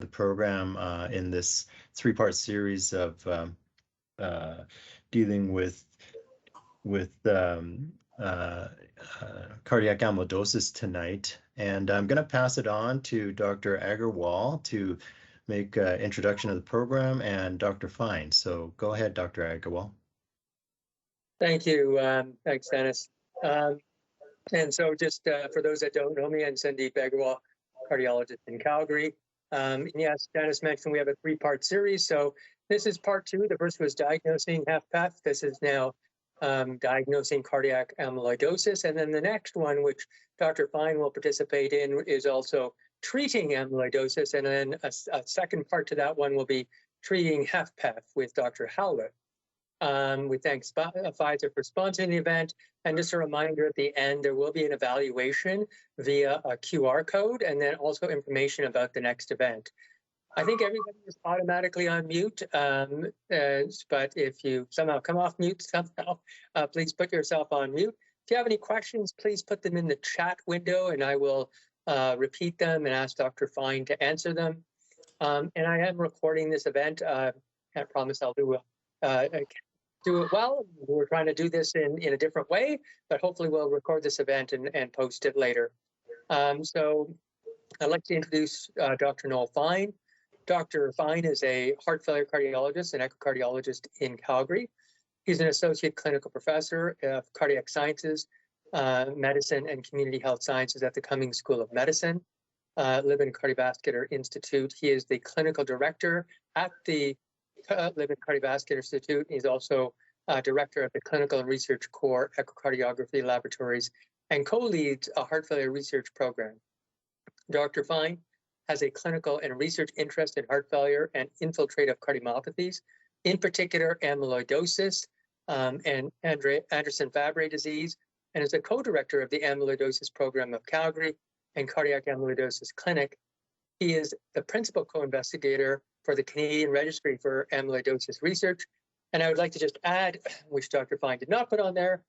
the program in this three-part series of dealing with cardiac amyloidosis tonight. And I'm going to pass it on to Dr. Agarwal to make an introduction of the program, and Dr. Fine. So go ahead, Dr. Agarwal. Thank you. Thanks, Dennis. And so just for those that don't know me, I'm Sandeep Agarwal, cardiologist in Calgary. Yes, Dennis mentioned we have a three-part series. So this is part two. The first was diagnosing HFpEF. This is now diagnosing cardiac amyloidosis. And then the next one, which Dr. Fine will participate in, is also treating amyloidosis. And then a second part to that one will be treating HFpEF with Dr. Howlett. We thank Pfizer for sponsoring the event. And just a reminder at the end, there will be an evaluation via a QR code and then also information about the next event. I think everybody is automatically on mute, but if you somehow come off mute somehow, please put yourself on mute. If you have any questions, please put them in the chat window and I will repeat them and ask Dr. Fine to answer them. And I am recording this event. Can't promise I'll do it well. We're trying to do this in a different way, but hopefully we'll record this event and post it later. So I'd like to introduce Dr. Nowell Fine. Dr. Fine is a heart failure cardiologist and echocardiologist in Calgary. He's an associate clinical professor of cardiac sciences, medicine, and community health sciences at the Cummings School of Medicine, Libin Cardiovascular Institute. He is the clinical director at the Libin Cardiovascular Institute. He's also director of the Clinical and Research Core Echocardiography Laboratories and co-leads a heart failure research program. Dr. Fine has a clinical and research interest in heart failure and infiltrative cardiomyopathies, in particular amyloidosis and Anderson-Fabry disease, and is a co-director of the amyloidosis program of Calgary and Cardiac Amyloidosis Clinic. He is the principal co-investigator for the Canadian Registry for Amyloidosis Research. And I would like to just add, which Dr. Fine did not put on there,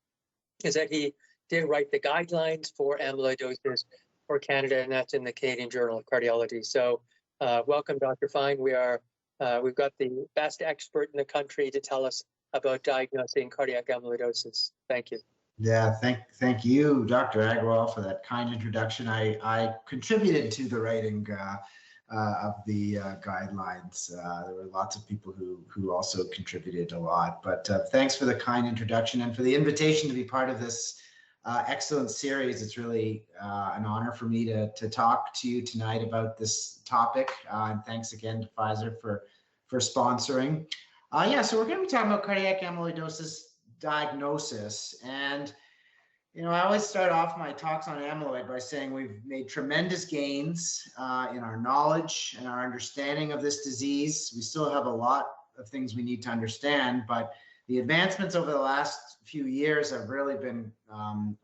is that he did write the guidelines for amyloidosis for Canada, and that's in the Canadian Journal of Cardiology. So welcome, Dr. Fine. We've got the best expert in the country to tell us about diagnosing cardiac amyloidosis. Thank you. Yeah, thank you, Dr. Agarwal, for that kind introduction. I contributed to the writing of the guidelines. There were lots of people who also contributed a lot, but thanks for the kind introduction and for the invitation to be part of this excellent series. It's really an honor for me to talk to you tonight about this topic, and thanks again to Pfizer for sponsoring. Yeah, so we're going to be talking about cardiac amyloidosis diagnosis, and I always start off my talks on amyloid by saying we've made tremendous gains in our knowledge and our understanding of this disease. We still have a lot of things we need to understand, but the advancements over the last few years have really been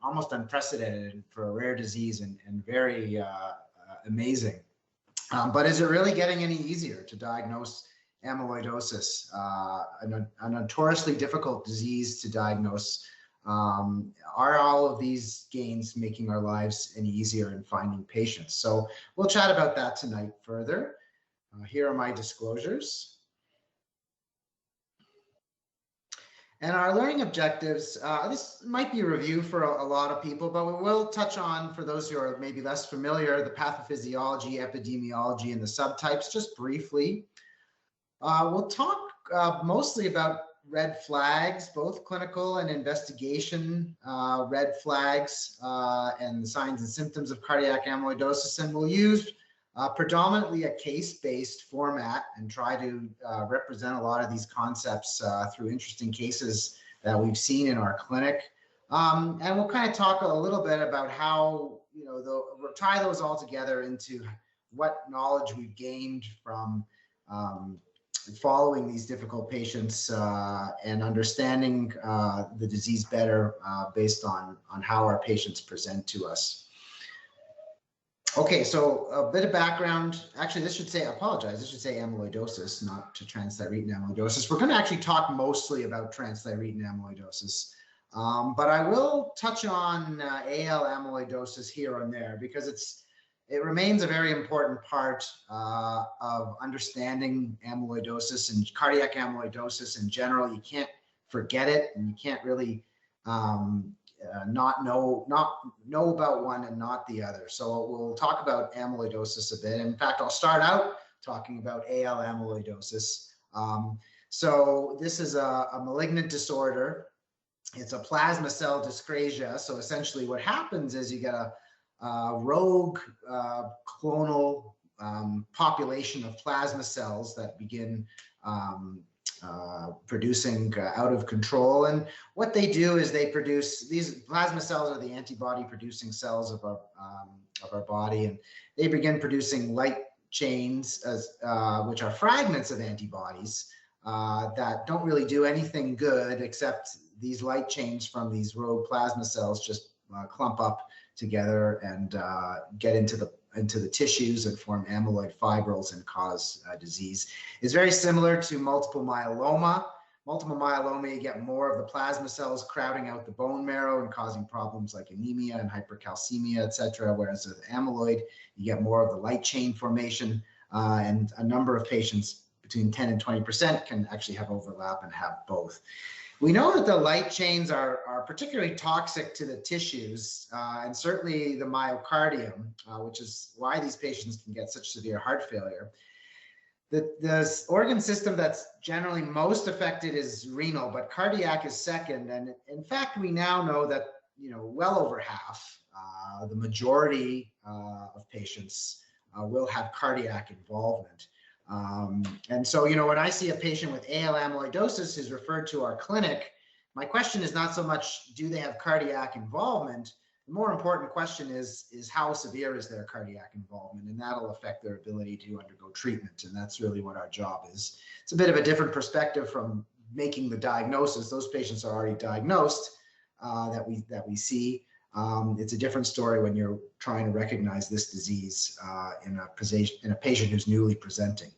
almost unprecedented for a rare disease and very amazing. But is it really getting any easier to diagnose amyloidosis, a notoriously difficult disease to diagnose? Are all of these gains making our lives any easier in finding patients? So we'll chat about that tonight further. Here are my disclosures. And our learning objectives, this might be a review for a lot of people, but we will touch on, for those who are maybe less familiar, the pathophysiology, epidemiology, and the subtypes just briefly. We'll talk mostly about red flags, both clinical and investigation red flags, and the signs and symptoms of cardiac amyloidosis. And we'll use predominantly a case-based format and try to represent a lot of these concepts through interesting cases that we've seen in our clinic. And we'll kind of talk a little bit about how, we'll tie those all together into what knowledge we've gained from following these difficult patients and understanding the disease better based on how our patients present to us. Okay, so a bit of background. Actually, this should say, I apologize, this should say amyloidosis, not to transthyretin amyloidosis. We're going to actually talk mostly about transthyretin amyloidosis, but I will touch on AL amyloidosis here and there because it remains a very important part of understanding amyloidosis and cardiac amyloidosis in general. You can't forget it, and you can't really not know about one and not the other. So we'll talk about amyloidosis a bit. In fact, I'll start out talking about AL amyloidosis. So this is a malignant disorder. It's a plasma cell dyscrasia. So essentially what happens is you get a rogue clonal population of plasma cells that begin producing out of control. And what they do is they produce, these plasma cells are the antibody producing cells of our body, and they begin producing light chains as which are fragments of antibodies that don't really do anything good, except these light chains from these rogue plasma cells just clump up together and get into the tissues and form amyloid fibrils and cause disease. It's very similar to multiple myeloma. Multiple myeloma, you get more of the plasma cells crowding out the bone marrow and causing problems like anemia and hypercalcemia, etc. Whereas with amyloid, you get more of the light chain formation, and a number of patients between 10 and 20% can actually have overlap and have both. We know that the light chains are particularly toxic to the tissues, and certainly the myocardium, which is why these patients can get such severe heart failure. The organ system that's generally most affected is renal, but cardiac is second. And in fact, we now know that, well over half, the majority of patients will have cardiac involvement. And so, when I see a patient with AL amyloidosis who's referred to our clinic, my question is not so much, do they have cardiac involvement? The more important question is how severe is their cardiac involvement? And that'll affect their ability to undergo treatment. And that's really what our job is. It's a bit of a different perspective from making the diagnosis. Those patients are already diagnosed that we see. It's a different story when you're trying to recognize this disease in a patient who's newly presenting.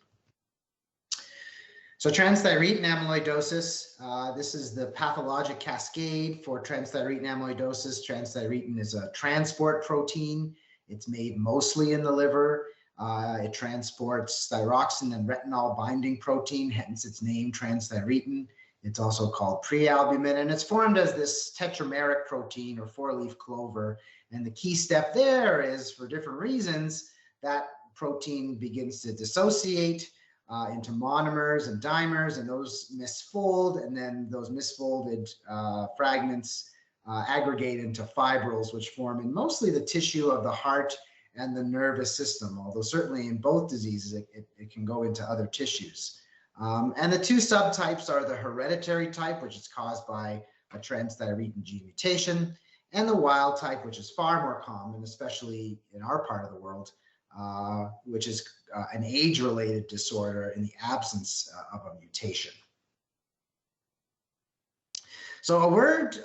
So transthyretin amyloidosis, this is the pathologic cascade for transthyretin amyloidosis. Transthyretin is a transport protein. It's made mostly in the liver. It transports thyroxine and retinol binding protein, hence its name, transthyretin. It's also called prealbumin, and it's formed as this tetrameric protein or four-leaf clover. And the key step there is, for different reasons, that protein begins to dissociate into monomers and dimers, and those misfold, and then those misfolded fragments aggregate into fibrils, which form in mostly the tissue of the heart and the nervous system, although certainly in both diseases it can go into other tissues. And the two subtypes are the hereditary type, which is caused by a transthyretin gene mutation, and the wild type, which is far more common, especially in our part of the world, which is an age-related disorder in the absence of a mutation. So a word,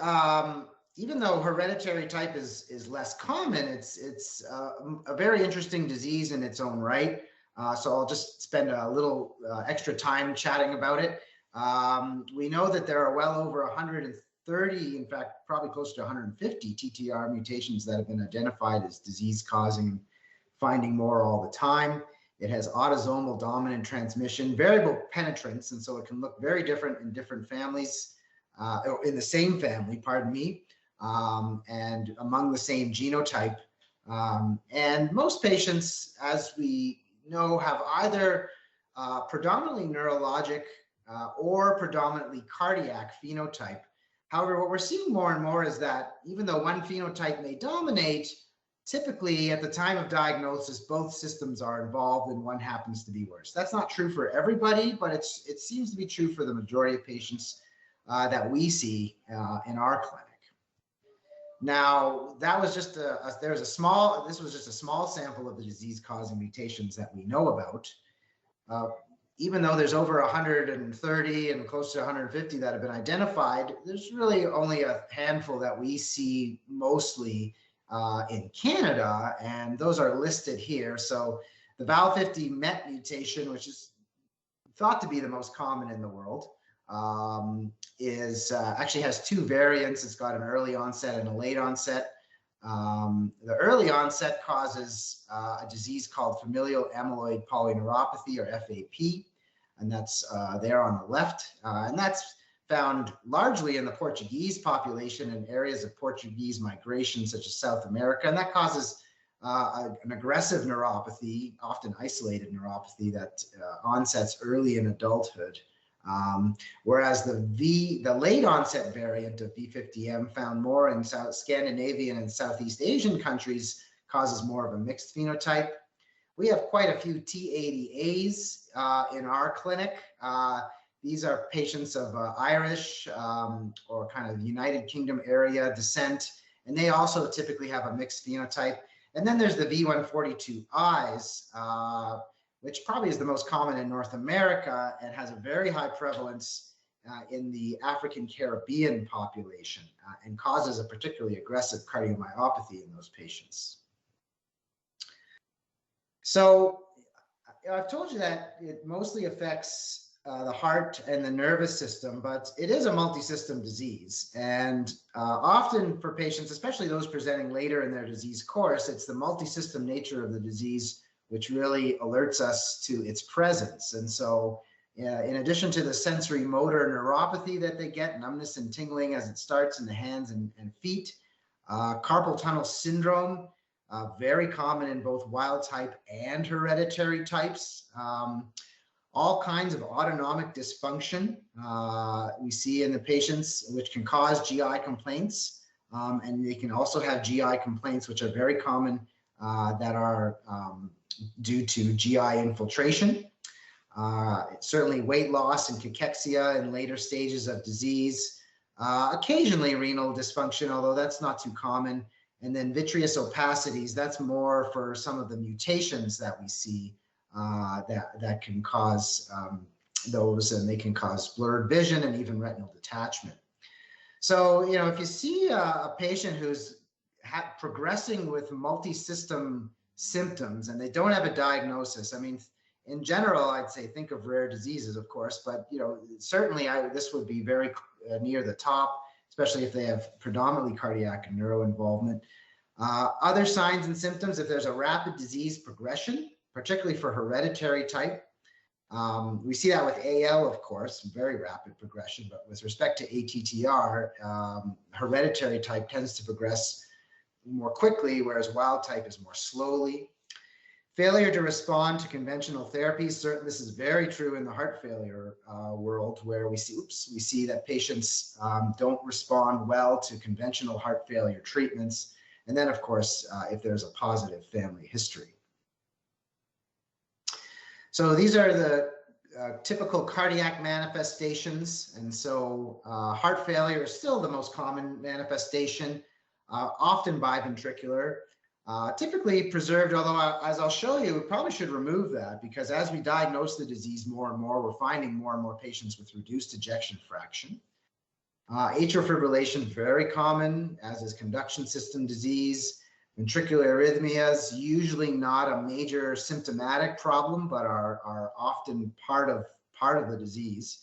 even though hereditary type is less common, it's a very interesting disease in its own right. So I'll just spend a little extra time chatting about it. We know that there are well over 130, in fact, probably close to 150 TTR mutations that have been identified as disease-causing, finding more all the time. It has autosomal dominant transmission, variable penetrance, and so it can look very different in different families, or in the same family, pardon me, and among the same genotype. And most patients, as we know, have either predominantly neurologic or predominantly cardiac phenotype. However, what we're seeing more and more is that even though one phenotype may dominate, typically at the time of diagnosis, both systems are involved and one happens to be worse. That's not true for everybody, but it seems to be true for the majority of patients that we see in our clinic. Now, that was just this was just a small sample of the disease-causing mutations that we know about. Even though there's over 130 and close to 150 that have been identified, there's really only a handful that we see mostly in Canada, and those are listed here. So the Val50 MET mutation, which is thought to be the most common in the world, actually has two variants. It's got an early onset and a late onset. The early onset causes a disease called familial amyloid polyneuropathy, or FAP, and that's there on the left. And that's found largely in the Portuguese population in areas of Portuguese migration, such as South America, and that causes an aggressive neuropathy, often isolated neuropathy that onsets early in adulthood. Whereas the late onset variant of V50M, found more in Scandinavian and Southeast Asian countries, causes more of a mixed phenotype. We have quite a few T80As in our clinic. These are patients of Irish or kind of United Kingdom area descent, and they also typically have a mixed phenotype. And then there's the V142Is, which probably is the most common in North America and has a very high prevalence in the African Caribbean population and causes a particularly aggressive cardiomyopathy in those patients. So I've told you that it mostly affects the heart and the nervous system, but it is a multi-system disease. And often for patients, especially those presenting later in their disease course, it's the multi-system nature of the disease which really alerts us to its presence. And so in addition to the sensory motor neuropathy that they get, numbness and tingling as it starts in the hands and feet, carpal tunnel syndrome, very common in both wild type and hereditary types. All kinds of autonomic dysfunction we see in the patients, which can cause GI complaints. And they can also have GI complaints, which are very common, that are due to GI infiltration. Certainly weight loss and cachexia in later stages of disease. Occasionally renal dysfunction, although that's not too common. And then vitreous opacities, that's more for some of the mutations that we see that can cause those, and they can cause blurred vision and even retinal detachment. So, you know, if you see a patient who's progressing with multi-system symptoms and they don't have a diagnosis, I mean, in general, I'd say think of rare diseases, of course, but, you know, certainly this would be very near the top, especially if they have predominantly cardiac and neuro involvement. Other signs and symptoms, if there's a rapid disease progression, particularly for hereditary type. We see that with AL, of course, very rapid progression, but with respect to ATTR, hereditary type tends to progress more quickly, whereas wild type is more slowly. Failure to respond to conventional therapies, certainly this is very true in the heart failure world, where we see that patients don't respond well to conventional heart failure treatments. And then, of course, if there's a positive family history. So these are the typical cardiac manifestations. And so heart failure is still the most common manifestation, often biventricular, typically preserved, although as I'll show you, we probably should remove that, because as we diagnose the disease more and more, we're finding more and more patients with reduced ejection fraction. Atrial fibrillation, very common, as is conduction system disease. Ventricular arrhythmias, usually not a major symptomatic problem, but are often part of the disease.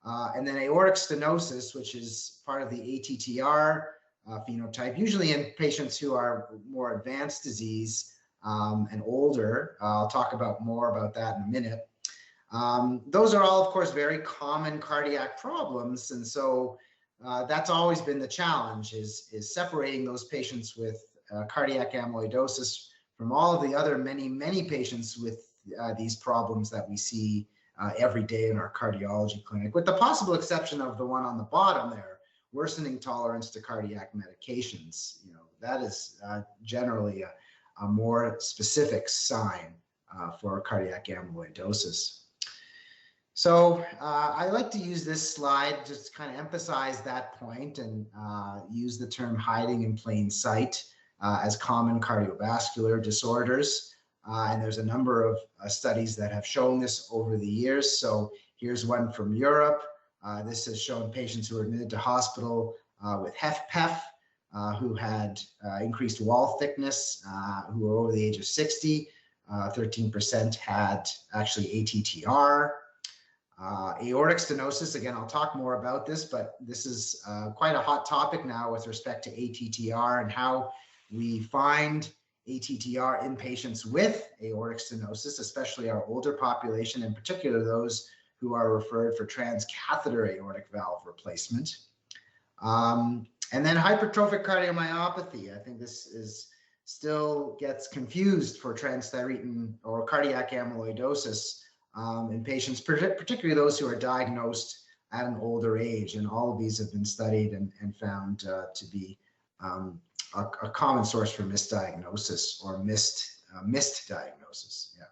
And then aortic stenosis, which is part of the ATTR phenotype, usually in patients who are more advanced disease and older. I'll talk more about that in a minute. Those are all, of course, very common cardiac problems. And so that's always been the challenge, is separating those patients with cardiac amyloidosis from all of the other many patients with these problems that we see every day in our cardiology clinic, with the possible exception of the one on the bottom there, worsening tolerance to cardiac medications. You know, that is generally a more specific sign for cardiac amyloidosis. So I like to use this slide just to kind of emphasize that point and use the term hiding in plain sight as common cardiovascular disorders. And there's a number of studies that have shown this over the years. So here's one from Europe. This has shown patients who were admitted to hospital with HFpEF, who had increased wall thickness, who were over the age of 60. 13% had actually ATTR. Aortic stenosis, again, I'll talk more about this, but this is quite a hot topic now with respect to ATTR and how We find ATTR in patients with aortic stenosis, especially our older population, in particular those who are referred for transcatheter aortic valve replacement. And then hypertrophic cardiomyopathy. I think this is still gets confused for transthyretin or cardiac amyloidosis in patients, particularly those who are diagnosed at an older age. And all of these have been studied and found to be a common source for misdiagnosis or missed diagnosis. Yeah.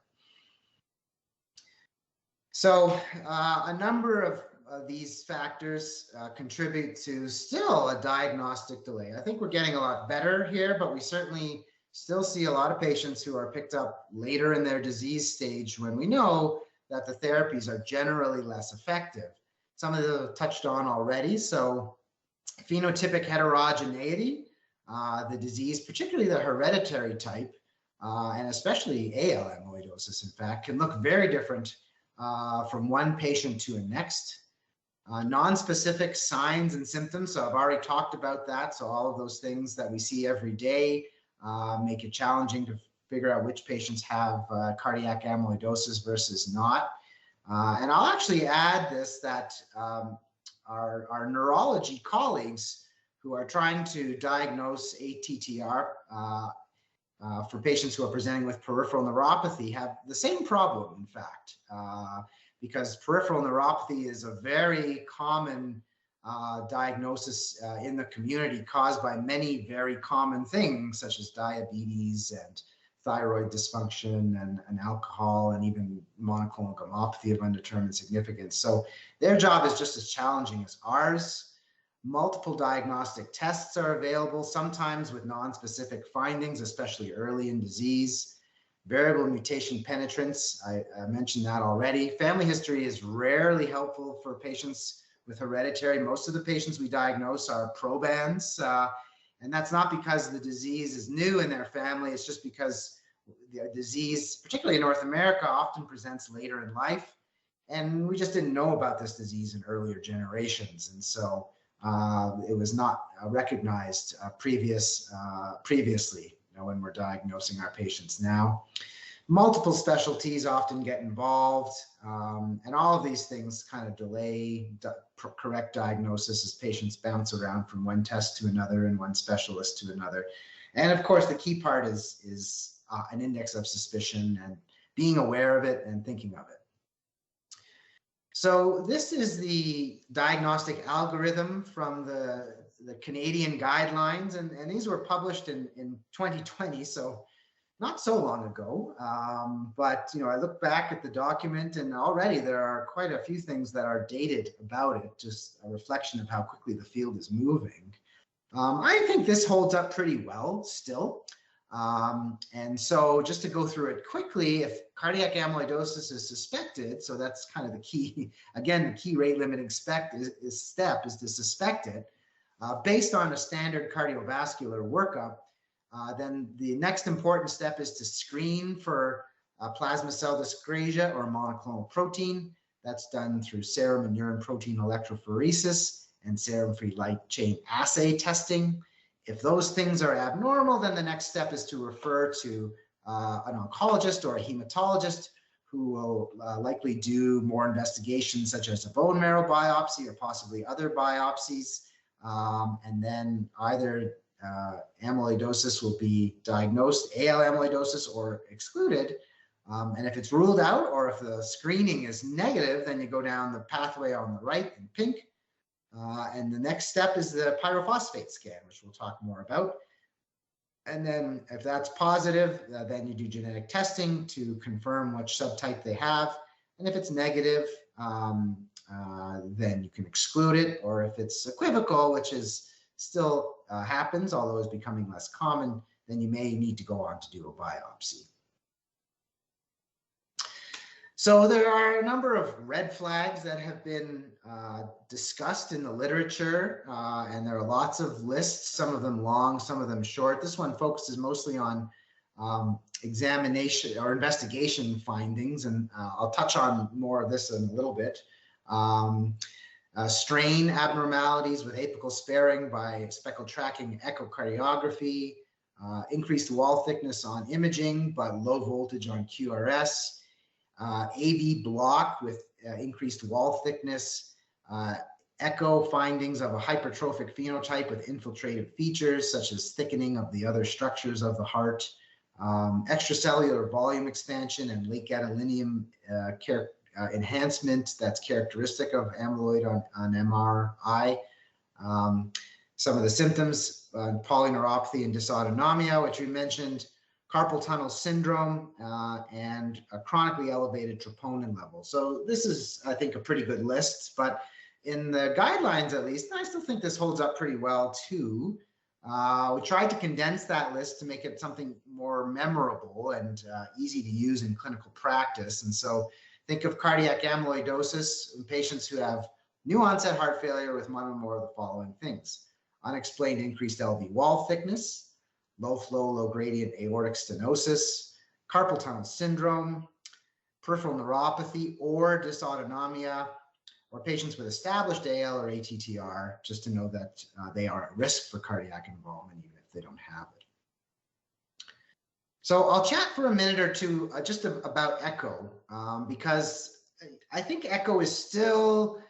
So a number of these factors contribute to still a diagnostic delay. I think we're getting a lot better here, but we certainly still see a lot of patients who are picked up later in their disease stage when we know that the therapies are generally less effective. Some of them touched on already. So phenotypic heterogeneity, the disease, particularly the hereditary type, and especially AL amyloidosis, in fact, can look very different from one patient to the next. Non-specific signs and symptoms, so I've already talked about that. So all of those things that we see every day make it challenging to figure out which patients have cardiac amyloidosis versus not. And I'll actually add this, that our neurology colleagues who are trying to diagnose ATTR for patients who are presenting with peripheral neuropathy have the same problem, in fact, because peripheral neuropathy is a very common diagnosis in the community, caused by many very common things such as diabetes and thyroid dysfunction and alcohol and even monoclonal gammopathy of undetermined significance. So their job is just as challenging as ours. Multiple diagnostic tests are available, sometimes with non-specific findings, especially early in disease. Variable mutation penetrance, I mentioned that already. Family history is rarely helpful for patients with hereditary. Most of the patients we diagnose are probands, and that's not because the disease is new in their family. It's just because the disease, particularly in North America, often presents later in life, and we just didn't know about this disease in earlier generations, and so it was not recognized previously, when we're diagnosing our patients now. Multiple specialties often get involved, and all of these things kind of delay correct diagnosis as patients bounce around from one test to another and one specialist to another. And of course, the key part is an index of suspicion and being aware of it and thinking of it. So this is the diagnostic algorithm from the Canadian guidelines, and these were published in 2020, so not so long ago. But I look back at the document, and already there are quite a few things that are dated about it, just a reflection of how quickly the field is moving. I think this holds up pretty well still. And so just to go through it quickly, if cardiac amyloidosis is suspected, so that's kind of the key, again, the key rate limiting step is to suspect it, based on a standard cardiovascular workup, then the next important step is to screen for plasma cell dyscrasia or monoclonal protein. That's done through serum and urine protein electrophoresis and serum-free light chain assay testing. If those things are abnormal, then the next step is to refer to an oncologist or a hematologist who will likely do more investigations such as a bone marrow biopsy or possibly other biopsies. And then either amyloidosis will be diagnosed, AL amyloidosis, or excluded. And if it's ruled out or if the screening is negative, then you go down the pathway on the right in pink. And the next step is the pyrophosphate scan, which we'll talk more about. And then if that's positive, then you do genetic testing to confirm which subtype they have. And if it's negative, then you can exclude it. Or if it's equivocal, which is still happens, although is becoming less common, then you may need to go on to do a biopsy. So there are a number of red flags that have been discussed in the literature, and there are lots of lists, some of them long, some of them short. This one focuses mostly on examination or investigation findings, and I'll touch on more of this in a little bit. Strain abnormalities with apical sparing by spectral tracking echocardiography, increased wall thickness on imaging, but low voltage on QRS, AV block with increased wall thickness, echo findings of a hypertrophic phenotype with infiltrative features such as thickening of the other structures of the heart, extracellular volume expansion and late gadolinium enhancement that's characteristic of amyloid on MRI. Some of the symptoms, polyneuropathy and dysautonomia, which we mentioned, carpal tunnel syndrome, and a chronically elevated troponin level. So this is, I think, a pretty good list, but in the guidelines, at least, I still think this holds up pretty well too. We tried to condense that list to make it something more memorable and easy to use in clinical practice. And so think of cardiac amyloidosis in patients who have new onset heart failure with one or more of the following things: unexplained increased LV wall thickness, low flow, low gradient aortic stenosis, carpal tunnel syndrome, peripheral neuropathy or dysautonomia, or patients with established AL or ATTR, just to know that they are at risk for cardiac involvement, even if they don't have it. So I'll chat for a minute or two just about echo, because I think echo is still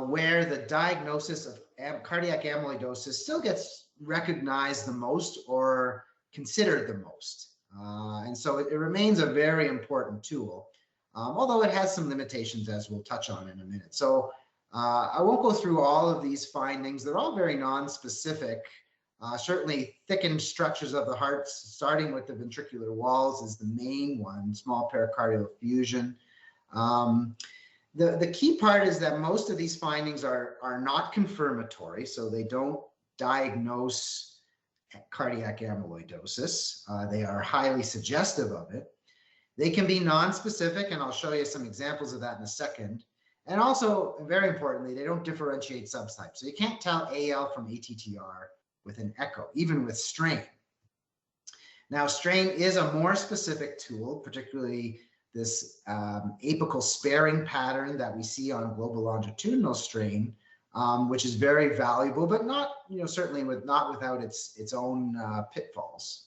where the diagnosis of cardiac amyloidosis still gets recognized the most or considered the most. And so it remains a very important tool. Although it has some limitations, as we'll touch on in a minute. So I won't go through all of these findings. They're all very non-specific. Certainly thickened structures of the heart, starting with the ventricular walls, is the main one, small pericardial effusion. The key part is that most of these findings are not confirmatory, so they don't diagnose cardiac amyloidosis. They are highly suggestive of it. They can be non-specific, and I'll show you some examples of that in a second. And also, very importantly, they don't differentiate subtypes. So you can't tell AL from ATTR with an echo, even with strain. Now, strain is a more specific tool, particularly this apical sparing pattern that we see on global longitudinal strain, which is very valuable, but not, certainly not without its own pitfalls.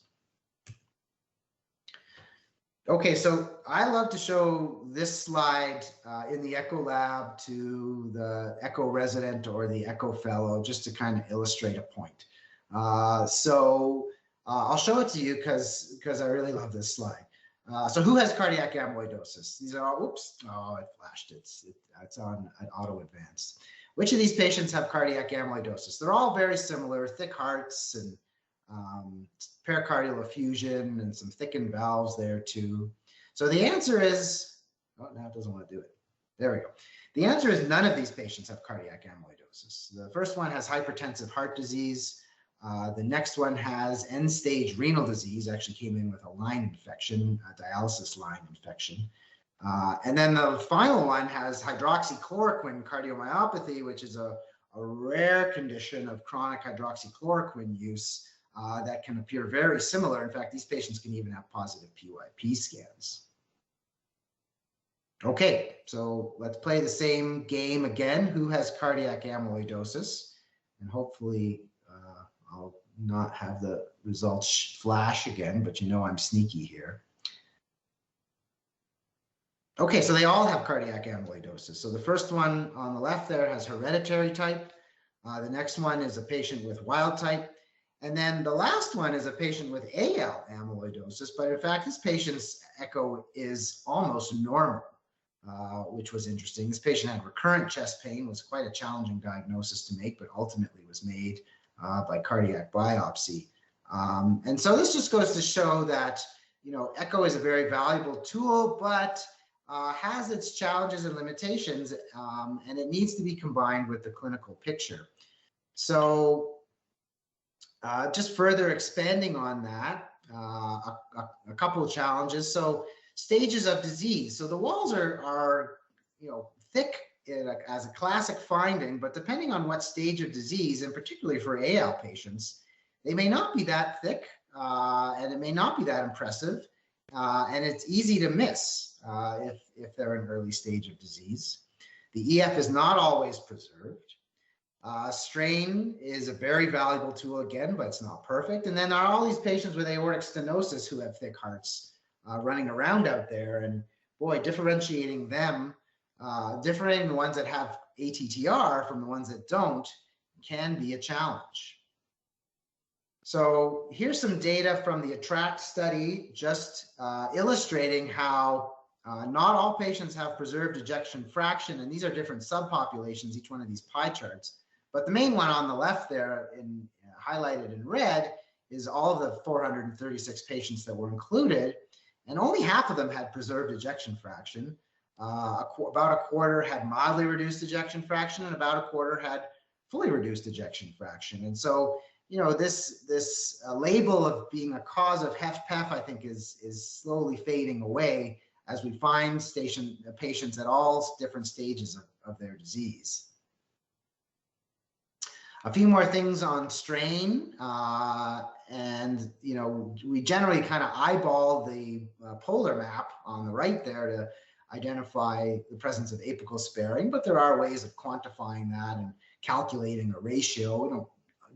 Okay, so I love to show this slide in the echo lab to the echo resident or the echo fellow, just to kind of illustrate a point. So I'll show it to you because I really love this slide. So who has cardiac amyloidosis? These are all, oops, oh, it flashed. It's on auto advanced. Which of these patients have cardiac amyloidosis? They're all very similar, thick hearts and pericardial effusion and some thickened valves there too. So the answer is, oh, now it doesn't want to do it. There we go. The answer is none of these patients have cardiac amyloidosis. The first one has hypertensive heart disease. The next one has end-stage renal disease, actually came in with a line infection, a dialysis line infection. And then the final one has hydroxychloroquine cardiomyopathy, which is a rare condition of chronic hydroxychloroquine use that can appear very similar. In fact, these patients can even have positive PYP scans. Okay, so let's play the same game again. Who has cardiac amyloidosis? And hopefully I'll not have the results flash again, but I'm sneaky here. Okay, so they all have cardiac amyloidosis. So the first one on the left there has hereditary type. The next one is a patient with wild type. And then the last one is a patient with AL amyloidosis, but in fact, this patient's echo is almost normal, which was interesting. This patient had recurrent chest pain, was quite a challenging diagnosis to make, but ultimately was made by cardiac biopsy. And so this just goes to show that, echo is a very valuable tool, but has its challenges and limitations, and it needs to be combined with the clinical picture. So just further expanding on that, a couple of challenges. So stages of disease. So the walls are thick as a classic finding, but depending on what stage of disease, and particularly for AL patients, they may not be that thick, and it may not be that impressive, and it's easy to miss if they're an early stage of disease. The EF is not always preserved. Strain is a very valuable tool again, but it's not perfect. And then there are all these patients with aortic stenosis who have thick hearts running around out there. And boy, differentiating them, differentiating the ones that have ATTR from the ones that don't can be a challenge. So here's some data from the ATTRACT study, just illustrating how not all patients have preserved ejection fraction, and these are different subpopulations, each one of these pie charts. But the main one on the left there, highlighted in red, is all of the 436 patients that were included, and only half of them had preserved ejection fraction. About a quarter had mildly reduced ejection fraction, and about a quarter had fully reduced ejection fraction. And so, you know, this label of being a cause of HFpEF, I think, is slowly fading away as we find patients at all different stages of their disease. A few more things on strain, and you know, we generally kind of eyeball the polar map on the right there to identify the presence of apical sparing, but there are ways of quantifying that and calculating a ratio. We don't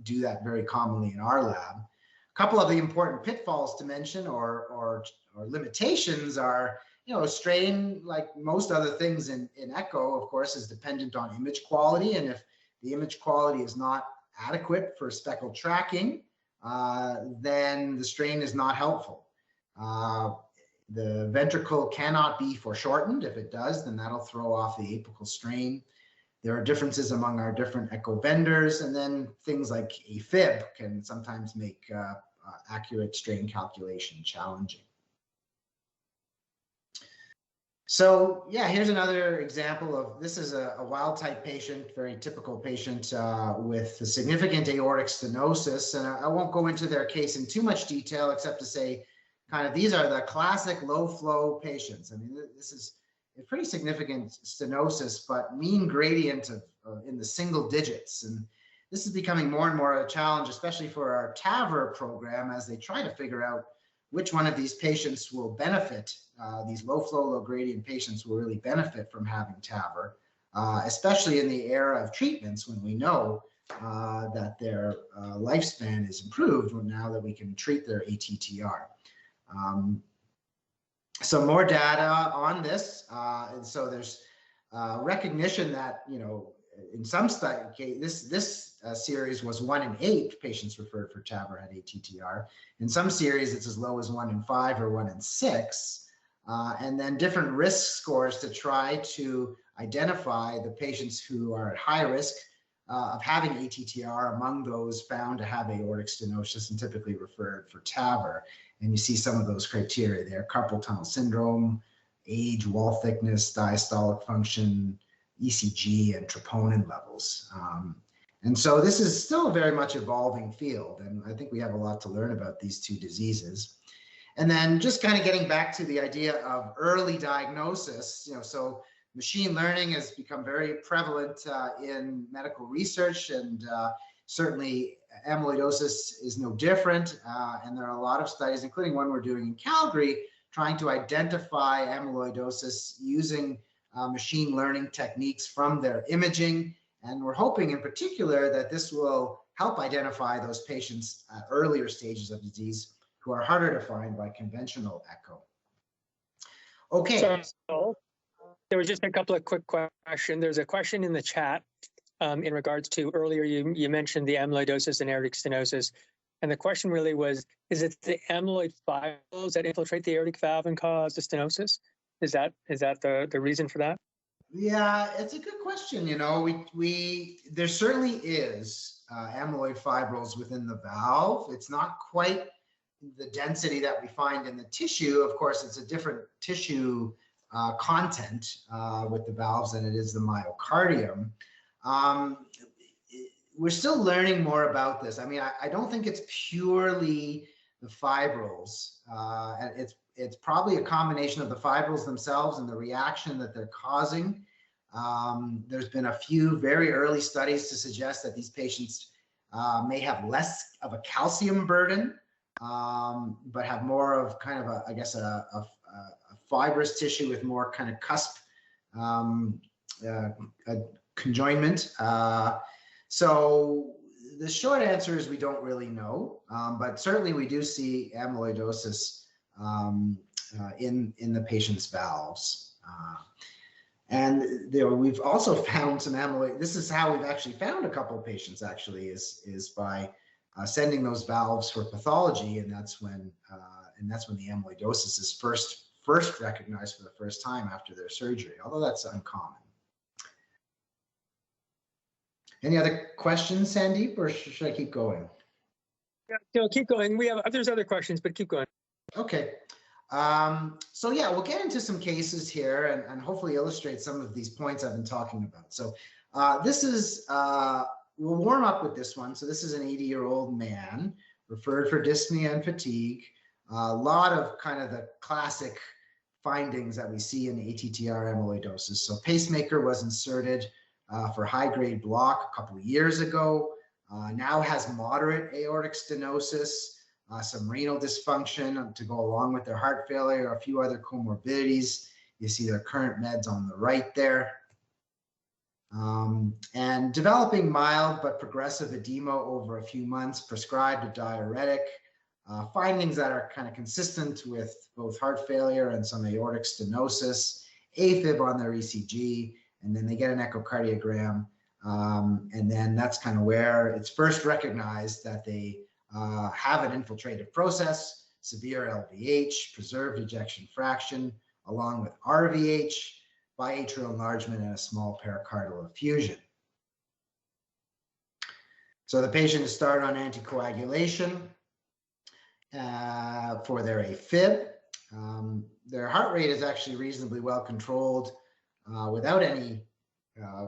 do that very commonly in our lab. A couple of the important pitfalls to mention or limitations are, you know, strain, like most other things in echo, of course, is dependent on image quality, and if the image quality is not adequate for speckled tracking, then the strain is not helpful. The ventricle cannot be foreshortened. If it does, then that'll throw off the apical strain. There are differences among our different echo vendors, and then things like AFib can sometimes make accurate strain calculation challenging. So yeah, here's another example of, this is a wild type patient, very typical patient with a significant aortic stenosis. And I won't go into their case in too much detail, except to say kind of these are the classic low flow patients. I mean, this is a pretty significant stenosis, but mean gradient of in the single digits. And this is becoming more and more a challenge, especially for our TAVR program, as they try to figure out which one of these patients will benefit. These low flow, low gradient patients will really benefit from having TAVR, especially in the era of treatments when we know that their lifespan is improved now that we can treat their ATTR. Some more data on this, and so there's recognition that, you know, in some study, this series was 1 in 8 patients referred for TAVR had ATTR. In some series, it's as low as 1 in 5 or 1 in 6. And then different risk scores to try to identify the patients who are at high risk of having ATTR among those found to have aortic stenosis and typically referred for TAVR. And you see some of those criteria there: carpal tunnel syndrome, age, wall thickness, diastolic function, ECG, and troponin levels. And so this is still a very much evolving field, and I think we have a lot to learn about these two diseases. And then just kind of getting back to the idea of early diagnosis, you know, so machine learning has become very prevalent in medical research, and certainly amyloidosis is no different. And there are a lot of studies, including one we're doing in Calgary, trying to identify amyloidosis using machine learning techniques from their imaging. And we're hoping in particular that this will help identify those patients at earlier stages of disease who are harder to find by conventional echo. Okay. So there was just a couple of quick questions. There's a question in the chat in regards to earlier you mentioned the amyloidosis and aortic stenosis. And the question really was, is it the amyloid fibrils that infiltrate the aortic valve and cause the stenosis? Is that the reason for that? Yeah, it's a good question. You know, there certainly is amyloid fibrils within the valve. It's not quite the density that we find in the tissue. Of course, it's a different tissue content with the valves than it is the myocardium. We're still learning more about this. I mean, I don't think it's purely the fibrils. It's probably a combination of the fibrils themselves and the reaction that they're causing. There's been a few very early studies to suggest that these patients may have less of a calcium burden, but have more of kind of a fibrous tissue with more kind of cusp conjoinment. So the short answer is we don't really know, but certainly we do see amyloidosis in the patient's valves. And we've also found some amyloid. This is how we've actually found a couple of patients actually is by sending those valves for pathology, and that's when the amyloidosis is first recognized for the first time after their surgery, although that's uncommon. Any other questions, Sandeep, or should I keep going? Yeah, no, keep going. There's other questions, but keep going. Okay. So yeah, we'll get into some cases here and hopefully illustrate some of these points I've been talking about. So this is, we'll warm up with this one. So this is an 80-year-old man referred for dyspnea and fatigue. A lot of kind of the classic findings that we see in ATTR amyloidosis. So pacemaker was inserted for high-grade block a couple of years ago, now has moderate aortic stenosis, some renal dysfunction to go along with their heart failure, a few other comorbidities. You see their current meds on the right there. And developing mild but progressive edema over a few months, prescribed a diuretic. Findings that are kind of consistent with both heart failure and some aortic stenosis, AFib on their ECG, and then they get an echocardiogram. And then that's kind of where it's first recognized that they have an infiltrative process, severe LVH, preserved ejection fraction, along with RVH, biatrial enlargement, and a small pericardial effusion. So the patient is started on anticoagulation for their AFib. Their heart rate is actually reasonably well controlled without any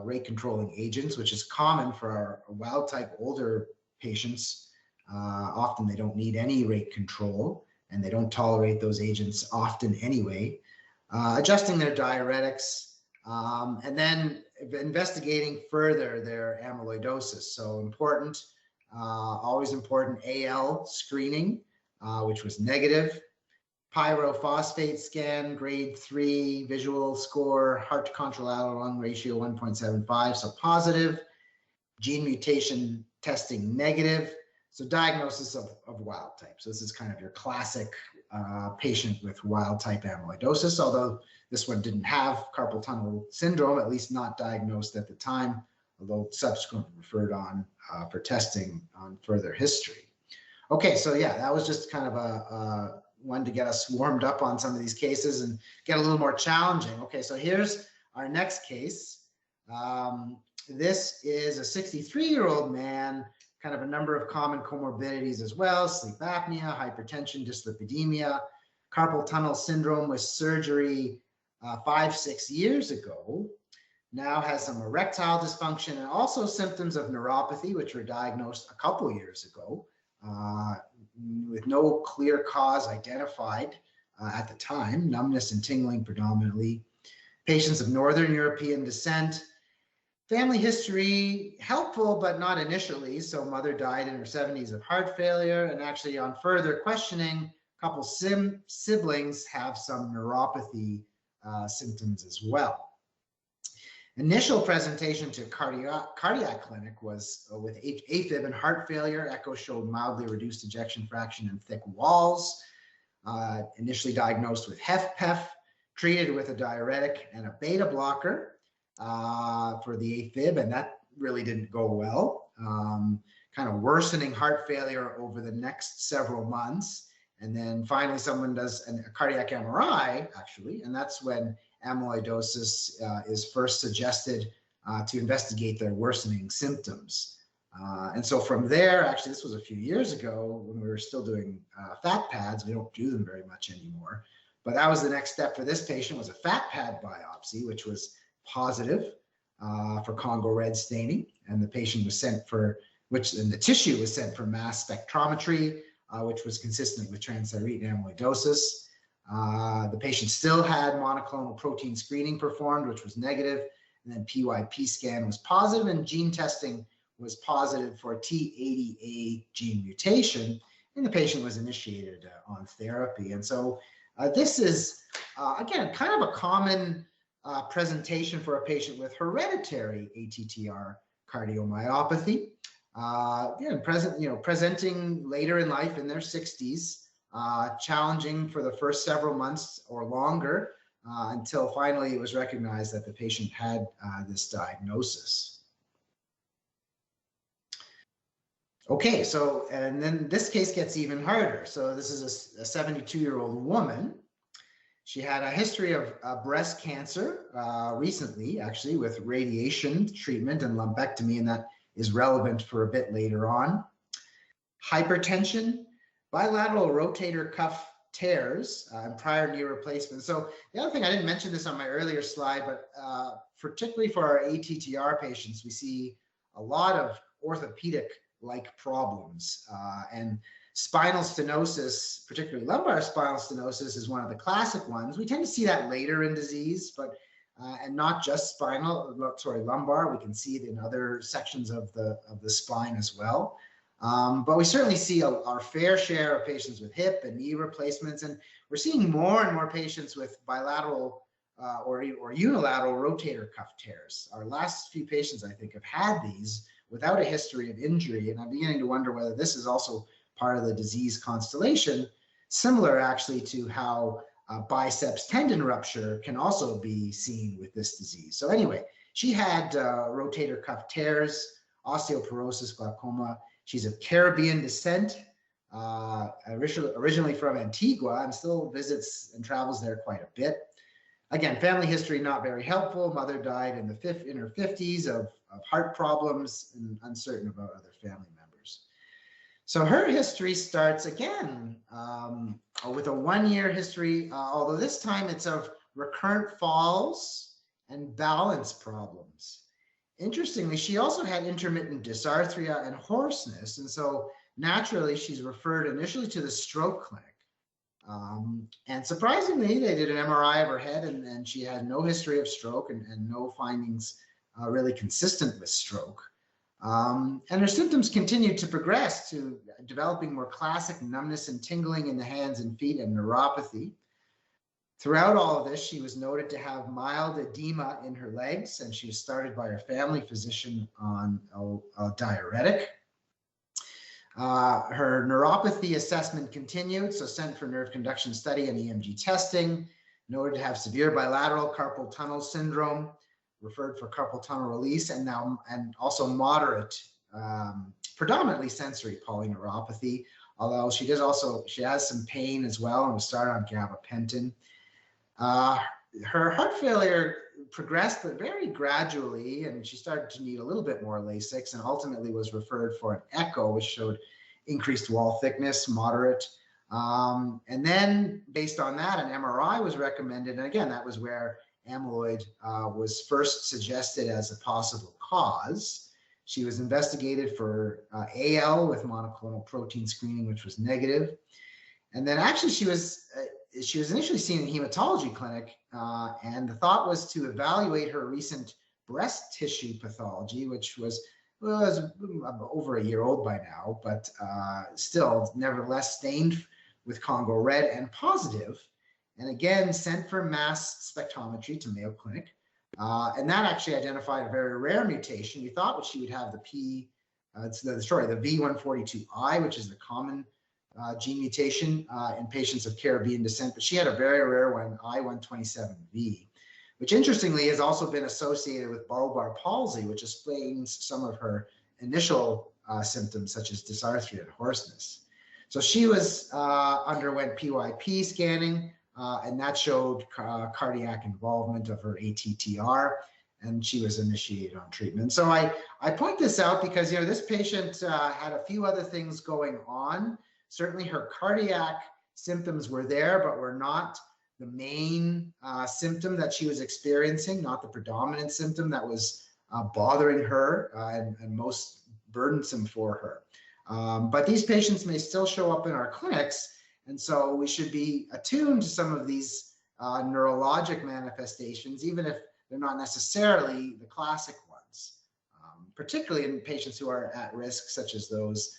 rate controlling agents, which is common for our wild type older patients. Often they don't need any rate control and they don't tolerate those agents often anyway. Adjusting their diuretics and then investigating further their amyloidosis. So important, always important AL screening, which was negative. Pyrophosphate scan, grade 3, visual score, heart to contralateral lung ratio 1.75, so positive. Gene mutation testing negative. So diagnosis of wild type. So this is kind of your classic patient with wild type amyloidosis, although this one didn't have carpal tunnel syndrome, at least not diagnosed at the time, although subsequently referred on for testing on further history. Okay, so yeah, that was just kind of a one to get us warmed up on some of these cases and get a little more challenging. Okay, so here's our next case. This is a 63-year-old man, kind of a number of common comorbidities as well, sleep apnea, hypertension, dyslipidemia, carpal tunnel syndrome with surgery 5-6 years ago, now has some erectile dysfunction and also symptoms of neuropathy, which were diagnosed a couple years ago with no clear cause identified at the time, numbness and tingling predominantly. Patients of Northern European descent. Family history, helpful, but not initially. So mother died in her 70s of heart failure. And actually on further questioning, a couple siblings have some neuropathy symptoms as well. Initial presentation to cardiac clinic was with AFib and heart failure. Echo showed mildly reduced ejection fraction and thick walls. Initially diagnosed with HFpEF, treated with a diuretic and a beta blocker for the AFib, and that really didn't go well. Kind of worsening heart failure over the next several months. And then finally someone does a cardiac MRI, actually, and that's when amyloidosis is first suggested to investigate their worsening symptoms. And so from there, actually, this was a few years ago when we were still doing fat pads. We don't do them very much anymore. But that was the next step for this patient, was a fat pad biopsy, which was positive for Congo red staining. And the patient was sent for, and the tissue was sent for mass spectrometry, which was consistent with transthyretin amyloidosis. The patient still had monoclonal protein screening performed, which was negative, and then PYP scan was positive, and gene testing was positive for T80A gene mutation, and the patient was initiated on therapy. And so this is, again, kind of a common presentation for a patient with hereditary ATTR cardiomyopathy. Presenting later in life in their 60s, challenging for the first several months or longer until finally it was recognized that the patient had this diagnosis. Okay, so, and then this case gets even harder. So this is a 72-year-old woman. She had a history of breast cancer recently, actually, with radiation treatment and lumpectomy, and that is relevant for a bit later on. Hypertension, bilateral rotator cuff tears, and prior knee replacement. So the other thing, I didn't mention this on my earlier slide, but particularly for our ATTR patients, we see a lot of orthopedic-like problems, and spinal stenosis, particularly lumbar spinal stenosis, is one of the classic ones. We tend to see that later in disease, but and not just lumbar. We can see it in other sections of the spine as well. But we certainly see our fair share of patients with hip and knee replacements, and we're seeing more and more patients with bilateral or unilateral rotator cuff tears. Our last few patients, I think, have had these without a history of injury, and I'm beginning to wonder whether this is also part of the disease constellation, similar actually to how biceps tendon rupture can also be seen with this disease. So anyway, she had rotator cuff tears, osteoporosis, glaucoma. She's of Caribbean descent, originally from Antigua, and still visits and travels there quite a bit. Again, family history not very helpful. Mother died in her 50s of heart problems, and uncertain about other family members. So her history starts again with a 1-year history, although this time it's of recurrent falls and balance problems. Interestingly, she also had intermittent dysarthria and hoarseness, and so naturally she's referred initially to the stroke clinic. And surprisingly, they did an MRI of her head, and she had no history of stroke and no findings really consistent with stroke. And her symptoms continued to progress to developing more classic numbness and tingling in the hands and feet and neuropathy. Throughout all of this, she was noted to have mild edema in her legs, and she was started by her family physician on a diuretic. Her neuropathy assessment continued, so sent for nerve conduction study and EMG testing, noted to have severe bilateral carpal tunnel syndrome, referred for carpal tunnel release, and also moderate, predominantly sensory polyneuropathy, although she has some pain as well and was started on gabapentin. Her heart failure progressed, but very gradually, and she started to need a little bit more Lasix, and ultimately was referred for an echo, which showed increased wall thickness, moderate. And then based on that, an MRI was recommended. And again, that was where amyloid was first suggested as a possible cause. She was investigated for AL with monoclonal protein screening, which was negative. And then actually she was initially seen in a hematology clinic, and the thought was to evaluate her recent breast tissue pathology, which was over a year old by now, but still nevertheless stained with Congo red and positive, and again sent for mass spectrometry to Mayo Clinic. And that actually identified a very rare mutation. We thought she would have the V142I, which is the common gene mutation in patients of Caribbean descent, but she had a very rare one, I127V, which interestingly has also been associated with bulbar palsy, which explains some of her initial symptoms such as dysarthria and hoarseness. So she underwent PYP scanning, and that showed cardiac involvement of her ATTR, and she was initiated on treatment. So I point this out because this patient had a few other things going on. Certainly her cardiac symptoms were there, but were not the main symptom that she was experiencing, not the predominant symptom that was bothering her and most burdensome for her. But these patients may still show up in our clinics, and so we should be attuned to some of these neurologic manifestations, even if they're not necessarily the classic ones, particularly in patients who are at risk, such as those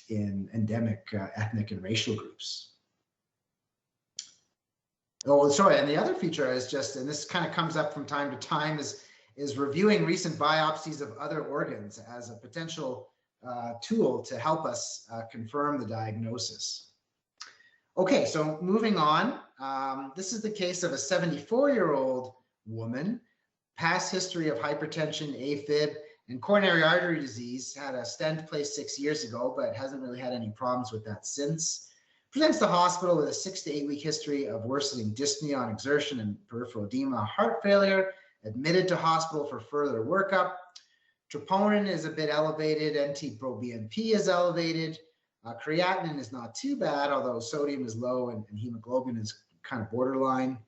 in endemic ethnic and racial groups. Oh, sorry, and the other feature is just, and this kind of comes up from time to time, is is reviewing recent biopsies of other organs as a potential tool to help us confirm the diagnosis. Okay, so moving on, this is the case of a 74-year-old woman, past history of hypertension, AFib, and coronary artery disease, had a stent placed 6 years ago, but hasn't really had any problems with that since. Presents to hospital with a 6 to 8 week history of worsening dyspnea on exertion and peripheral edema, heart failure, admitted to hospital for further workup. Troponin is a bit elevated, NT-proBNP is elevated. Creatinine is not too bad, although sodium is low and hemoglobin is kind of borderline.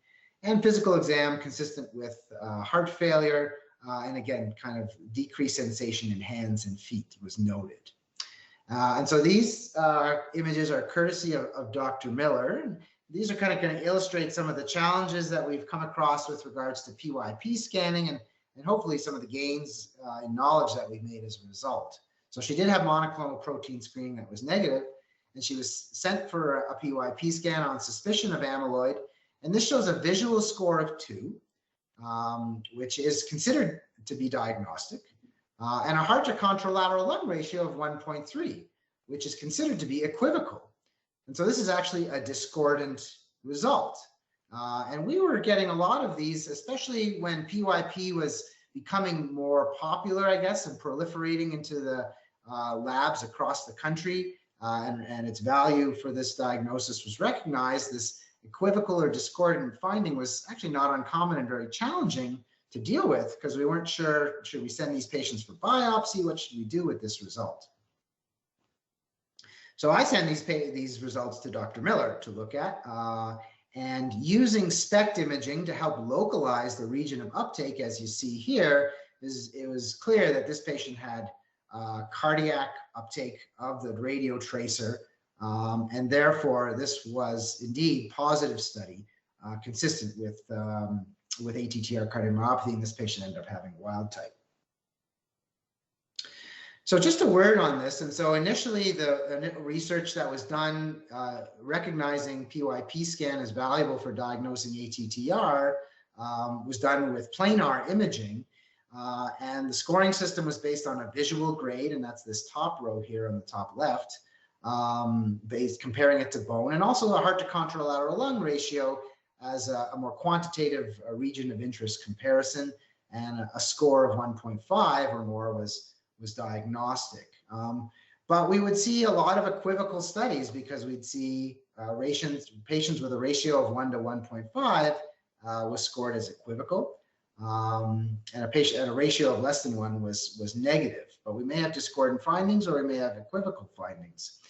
And physical exam consistent with heart failure, and again, kind of decreased sensation in hands and feet was noted. And so these images are courtesy of Dr. Miller. These are kind of going to illustrate some of the challenges that we've come across with regards to PYP scanning and hopefully some of the gains in knowledge that we've made as a result. So she did have monoclonal protein screening that was negative, and she was sent for a PYP scan on suspicion of amyloid. And this shows a visual score of 2, which is considered to be diagnostic, and a heart to contralateral lung ratio of 1.3, which is considered to be equivocal. And so this is actually a discordant result. And we were getting a lot of these, especially when PYP was becoming more popular, I guess, and proliferating into the labs across the country, and its value for this diagnosis was recognized. This equivocal or discordant finding was actually not uncommon and very challenging to deal with, because we weren't sure, should we send these patients for biopsy? What should we do with this result? So I send these results to Dr. Miller to look at, and using SPECT imaging to help localize the region of uptake, as you see here, it was clear that this patient had cardiac uptake of the radio tracer, and therefore this was indeed positive study, consistent with ATTR cardiomyopathy, and this patient ended up having wild type. So just a word on this. And so initially the research that was done recognizing PYP scan as valuable for diagnosing ATTR was done with planar imaging. And the scoring system was based on a visual grade, and that's this top row here on the top left, comparing it to bone, and also a heart to contralateral lung ratio as a more quantitative region of interest comparison, and a score of 1.5 or more was diagnostic. But we would see a lot of equivocal studies, because we'd see patients with a ratio of 1 to 1.5 was scored as equivocal, and a patient at a ratio of less than 1 was negative. But we may have discordant findings, or we may have equivocal findings.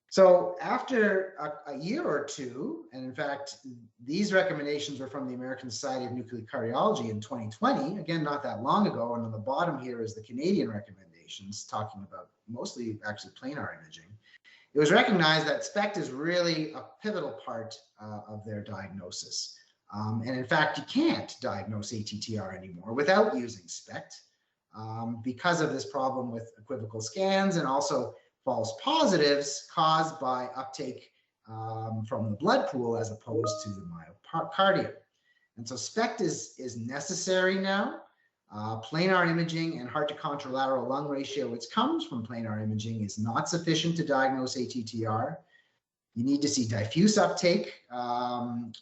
So after a year or two, and in fact, these recommendations were from the American Society of Nuclear Cardiology in 2020, again, not that long ago. And on the bottom here is the Canadian recommendations, talking about mostly actually planar imaging. It was recognized that SPECT is really a pivotal part of their diagnosis. And in fact, you can't diagnose ATTR anymore without using SPECT, because of this problem with equivocal scans, and also false positives caused by uptake from the blood pool as opposed to the myocardium. And so SPECT is necessary now. Planar imaging and heart to contralateral lung ratio, which comes from planar imaging, is not sufficient to diagnose ATTR. You need to see diffuse uptake on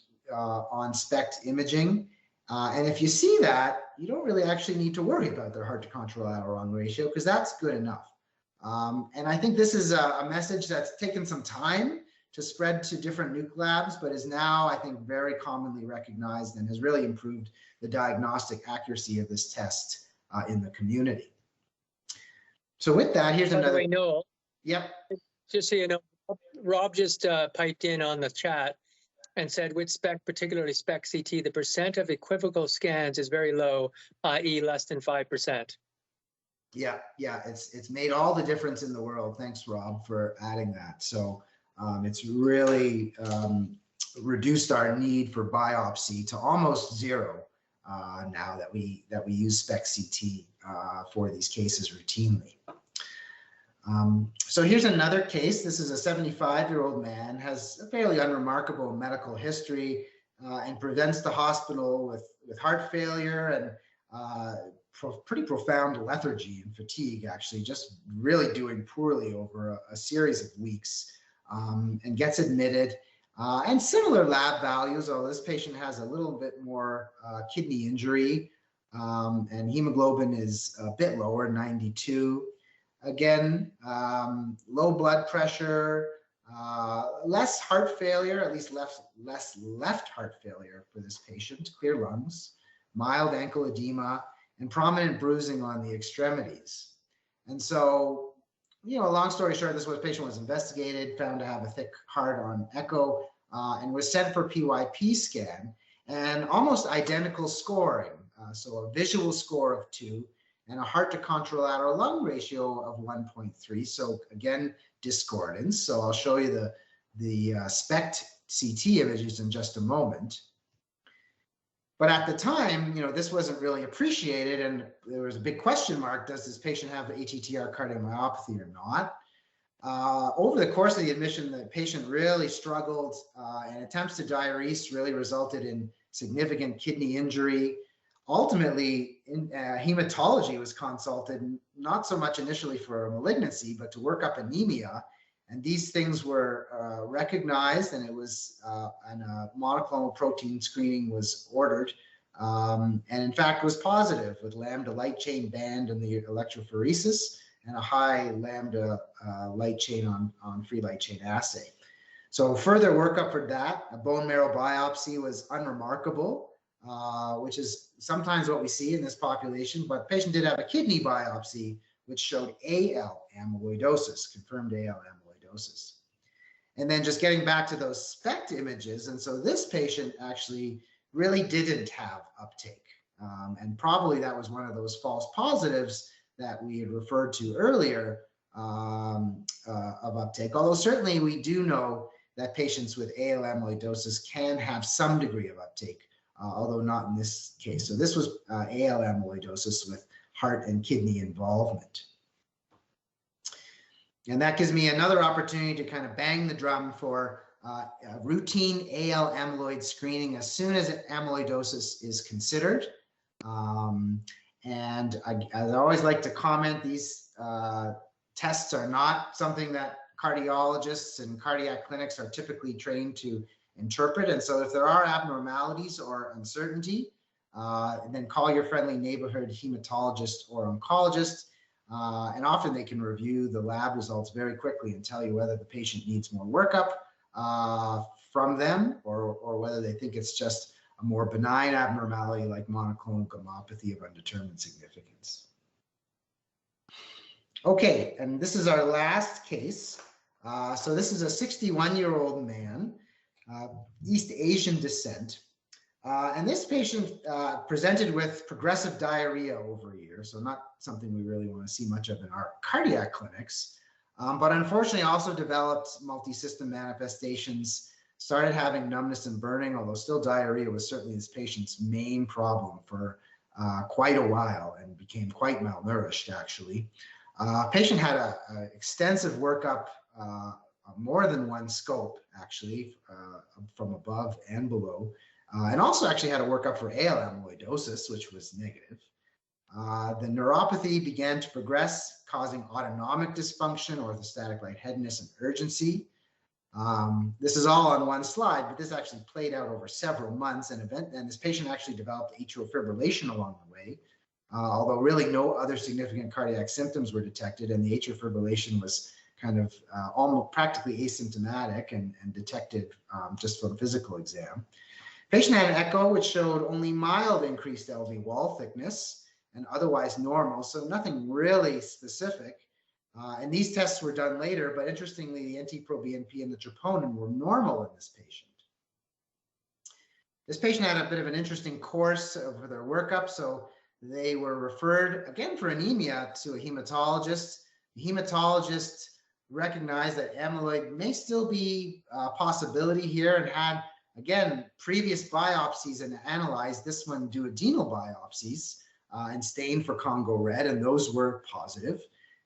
SPECT imaging. And if you see that, you don't really actually need to worry about their heart to contralateral lung ratio, because that's good enough. And I think this is a message that's taken some time to spread to different nuke labs, but is now, I think, very commonly recognized, and has really improved the diagnostic accuracy of this test in the community. So with that, here's another. By the way, Nowell. Yep. Just so you know, Rob just piped in on the chat and said with SPECT, particularly SPECT-CT, the percent of equivocal scans is very low, i.e. less than 5%. Yeah, it's made all the difference in the world. Thanks, Rob, for adding that. So it's really reduced our need for biopsy to almost zero now that we use SPECT-CT for these cases routinely. So here's another case. This is a 75-year-old man, has a fairly unremarkable medical history, and presents to hospital with heart failure, and pretty profound lethargy and fatigue, actually, just really doing poorly over a series of weeks, and gets admitted. And similar lab values, although this patient has a little bit more kidney injury, and hemoglobin is a bit lower, 92. Again, low blood pressure, less heart failure, at least less left heart failure for this patient, clear lungs, mild ankle edema, and prominent bruising on the extremities. And so, long story short, this patient was investigated, found to have a thick heart on echo, and was sent for PYP scan, and almost identical scoring. So a visual score of 2 and a heart to contralateral lung ratio of 1.3. So again, discordance. So I'll show you the SPECT CT images in just a moment. But at the time, this wasn't really appreciated, and there was a big question mark: does this patient have ATTR cardiomyopathy or not? Over the course of the admission, the patient really struggled, and attempts to diurese really resulted in significant kidney injury. Ultimately, hematology was consulted, not so much initially for a malignancy, but to work up anemia. And these things were recognized, and it was and a monoclonal protein screening was ordered, and in fact was positive with lambda light chain band in the electrophoresis and a high lambda light chain on free light chain assay. So further workup for that, a bone marrow biopsy was unremarkable, which is sometimes what we see in this population, but the patient did have a kidney biopsy, which showed AL amyloidosis, confirmed AL amyloidosis. And then just getting back to those SPECT images, and so this patient actually really didn't have uptake. And probably that was one of those false positives that we had referred to earlier of uptake, although certainly we do know that patients with AL amyloidosis can have some degree of uptake, although not in this case. So this was AL amyloidosis with heart and kidney involvement. And that gives me another opportunity to kind of bang the drum for routine AL amyloid screening as soon as amyloidosis is considered. And I always like to comment, these tests are not something that cardiologists and cardiac clinics are typically trained to interpret. And so if there are abnormalities or uncertainty, then call your friendly neighborhood hematologist or oncologist. And often they can review the lab results very quickly and tell you whether the patient needs more workup from them, or whether they think it's just a more benign abnormality like monoclonal gammopathy of undetermined significance. Okay, and this is our last case. So this is a 61-year-old man, East Asian descent. And this patient presented with progressive diarrhea over a year, so not something we really want to see much of in our cardiac clinics, but unfortunately also developed multi-system manifestations, started having numbness and burning, although still diarrhea was certainly this patient's main problem for quite a while, and became quite malnourished, actually. Patient had an extensive workup, more than one scope, actually, from above and below. And also actually had a workup for AL amyloidosis, which was negative. The neuropathy began to progress, causing autonomic dysfunction, orthostatic lightheadedness, and urgency. This is all on one slide, but this actually played out over several months, and this patient actually developed atrial fibrillation along the way, although really no other significant cardiac symptoms were detected, and the atrial fibrillation was kind of almost practically asymptomatic and detected just from physical exam. Patient had an echo which showed only mild increased LV wall thickness and otherwise normal, so nothing really specific. And these tests were done later, but interestingly, the NT-proBNP and the troponin were normal in this patient. This patient had a bit of an interesting course of their workup, so they were referred, again for anemia, to a hematologist. The hematologist recognized that amyloid may still be a possibility here, and had, again, previous biopsies and analyzed, this one duodenal biopsies, and stained for Congo red, and those were positive.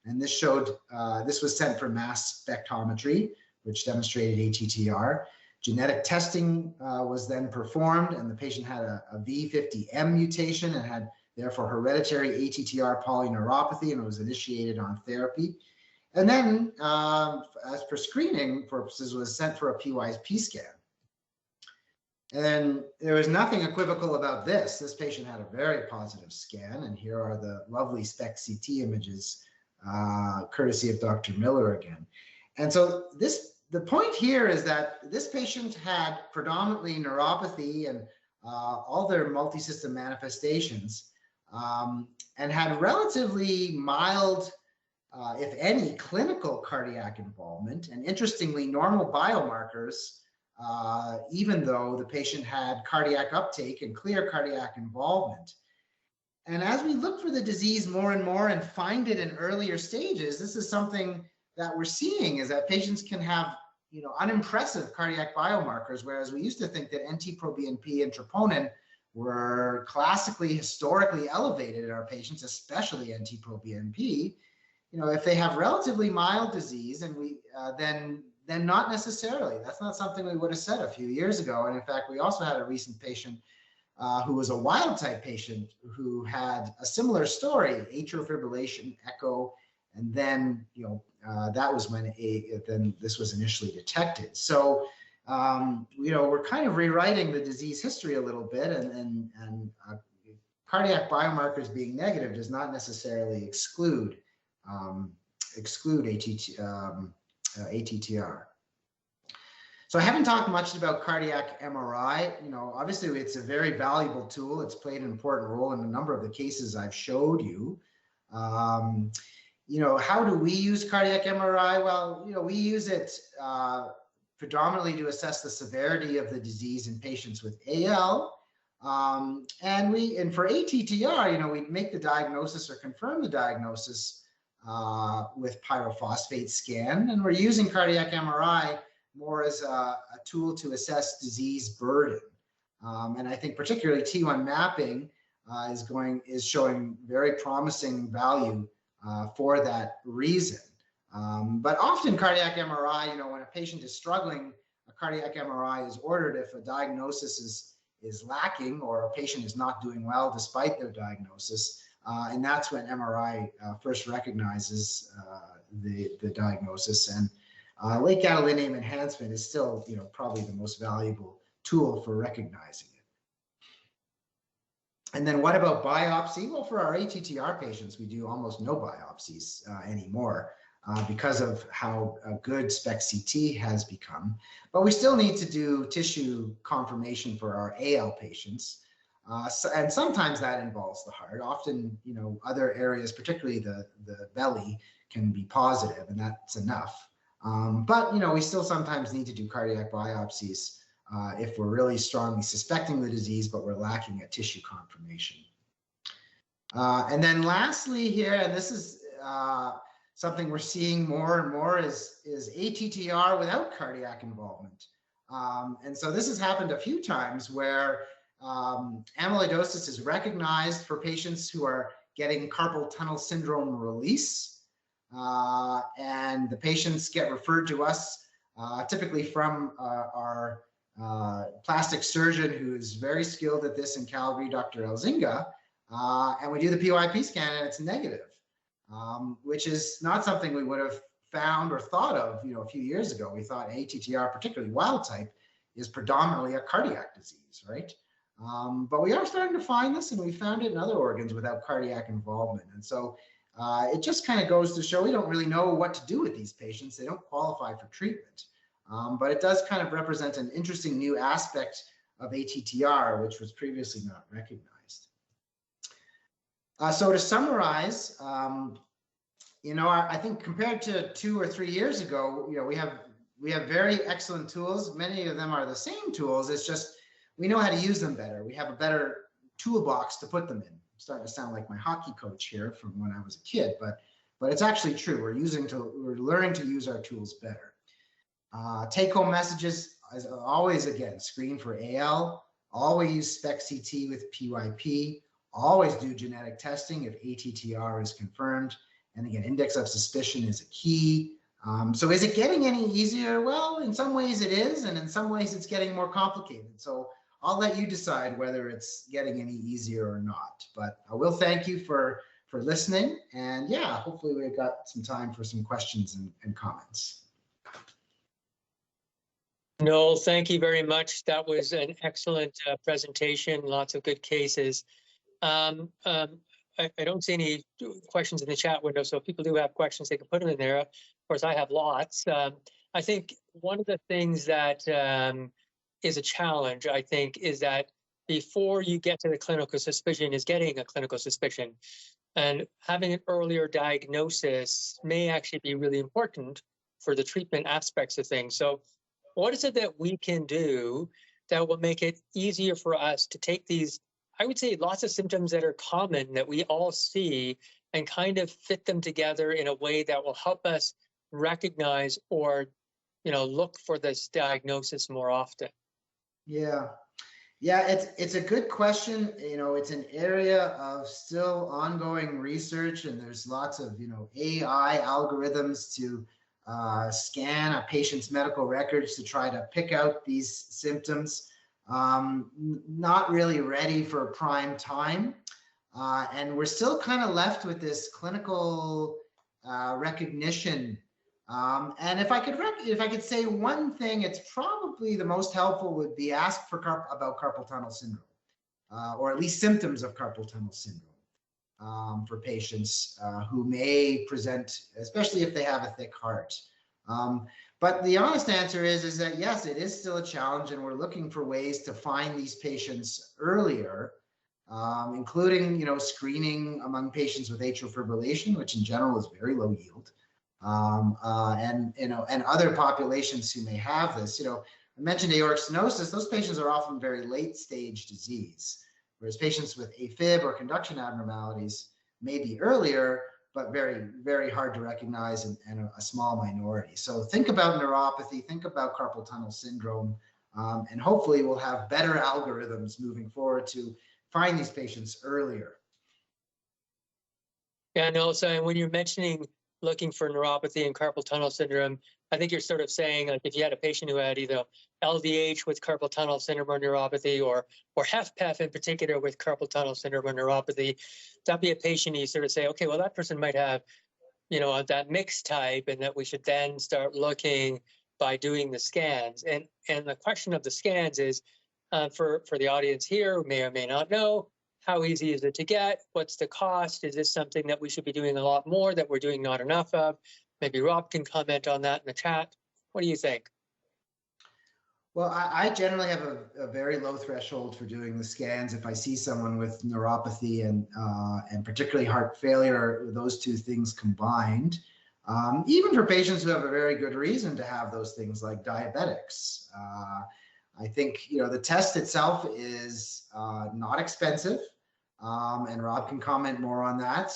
And this showed, this was sent for mass spectrometry, which demonstrated ATTR. Genetic testing was then performed, and the patient had a V50M mutation and had therefore hereditary ATTR polyneuropathy, and was initiated on therapy. And then, as per screening purposes, was sent for a PYP scan. And then there was nothing equivocal about this. This patient had a very positive scan, and here are the lovely SPECT-CT images, courtesy of Dr. Miller again. And so the point here is that this patient had predominantly neuropathy and all their multisystem manifestations, and had relatively mild, if any, clinical cardiac involvement, and interestingly, normal biomarkers, even though the patient had cardiac uptake and clear cardiac involvement. And as we look for the disease more and more and find it in earlier stages, this is something that we're seeing, is that patients can have, unimpressive cardiac biomarkers, whereas we used to think that NT-proBNP and troponin were classically, historically elevated in our patients, especially NT-proBNP. If they have relatively mild disease, and then not necessarily. That's not something we would have said a few years ago. And in fact, we also had a recent patient who was a wild type patient who had a similar story, atrial fibrillation, echo, and then that was when then this was initially detected. So we're kind of rewriting the disease history a little bit, and cardiac biomarkers being negative does not necessarily exclude ATTR. So I haven't talked much about cardiac MRI. Obviously it's a very valuable tool. It's played an important role in a number of the cases I've showed you. How do we use cardiac MRI? Well, we use it predominantly to assess the severity of the disease in patients with AL. And for ATTR, we make the diagnosis or confirm the diagnosis with pyrophosphate scan, and we're using cardiac MRI more as a tool to assess disease burden. And I think particularly T1 mapping is showing very promising value for that reason. But often cardiac MRI, when a patient is struggling, a cardiac MRI is ordered if a diagnosis is lacking or a patient is not doing well despite their diagnosis. And that's when MRI first recognizes the diagnosis. And late gadolinium enhancement is still, probably the most valuable tool for recognizing it. And then what about biopsy? Well, for our ATTR patients, we do almost no biopsies anymore because of how good SPECT-CT has become. But we still need to do tissue confirmation for our AL patients. And sometimes that involves the heart. Often, other areas, particularly the belly, can be positive, and that's enough. But, we still sometimes need to do cardiac biopsies if we're really strongly suspecting the disease, but we're lacking a tissue confirmation. And then lastly here, and this is something we're seeing more and more, is ATTR without cardiac involvement. And so this has happened a few times where amyloidosis is recognized for patients who are getting carpal tunnel syndrome release. And the patients get referred to us typically from our plastic surgeon who is very skilled at this in Calgary, Dr. Elzinga, and we do the PYP scan and it's negative, which is not something we would have found or thought of, a few years ago. We thought ATTR, particularly wild type, is predominantly a cardiac disease, right? But we are starting to find this, and we found it in other organs without cardiac involvement. And so it just kind of goes to show we don't really know what to do with these patients. They don't qualify for treatment. But it does kind of represent an interesting new aspect of ATTR, which was previously not recognized. So to summarize, I think compared to 2 or 3 years ago, we have very excellent tools. Many of them are the same tools. It's just we know how to use them better. We have a better toolbox to put them in. I'm starting to sound like my hockey coach here from when I was a kid, but it's actually true. We're learning to use our tools better. Take-home messages, as always, again, screen for AL, always use SPECT-CT with PYP, always do genetic testing if ATTR is confirmed. And again, index of suspicion is a key. So is it getting any easier? Well, in some ways it is, and in some ways it's getting more complicated. So I'll let you decide whether it's getting any easier or not. But I will thank you for listening. And yeah, hopefully we've got some time for some questions and comments. Noel, thank you very much. That was an excellent presentation, lots of good cases. I don't see any questions in the chat window, so if people do have questions, they can put them in there. Of course, I have lots. I think one of the things that is a challenge, I think, is that before you get to the clinical suspicion is getting a clinical suspicion. And having an earlier diagnosis may actually be really important for the treatment aspects of things. So what is it that we can do that will make it easier for us to take these, I would say, lots of symptoms that are common that we all see and kind of fit them together in a way that will help us recognize or, look for this diagnosis more often? Yeah, it's a good question. It's an area of still ongoing research, and there's lots of, AI algorithms to scan a patient's medical records to try to pick out these symptoms. Not really ready for prime time. And we're still kind of left with this clinical recognition. And if I could say one thing, it's probably the most helpful would be ask about carpal tunnel syndrome, or at least symptoms of carpal tunnel syndrome for patients who may present, especially if they have a thick heart. But the honest answer is that yes, it is still a challenge, and we're looking for ways to find these patients earlier, including screening among patients with atrial fibrillation, which in general is very low yield. And other populations who may have this. I mentioned aortic stenosis. Those patients are often very late stage disease, whereas patients with AFib or conduction abnormalities may be earlier, but very, very hard to recognize and a small minority. So think about neuropathy, think about carpal tunnel syndrome, and hopefully we'll have better algorithms moving forward to find these patients earlier. Yeah, no, so when you're mentioning looking for neuropathy and carpal tunnel syndrome, I think you're sort of saying, like, if you had a patient who had either LVH with carpal tunnel syndrome or neuropathy, or HFpEF in particular with carpal tunnel syndrome or neuropathy, that'd be a patient you sort of say, okay, well, that person might have, that mixed type, and that we should then start looking by doing the scans. And the question of the scans is, for the audience here who may or may not know, how easy is it to get? What's the cost? Is this something that we should be doing a lot more that we're doing not enough of? Maybe Rob can comment on that in the chat. What do you think? Well, I generally have a very low threshold for doing the scans. If I see someone with neuropathy and particularly heart failure, those two things combined, even for patients who have a very good reason to have those things like diabetics. I think, the test itself is not expensive. And Rob can comment more on that,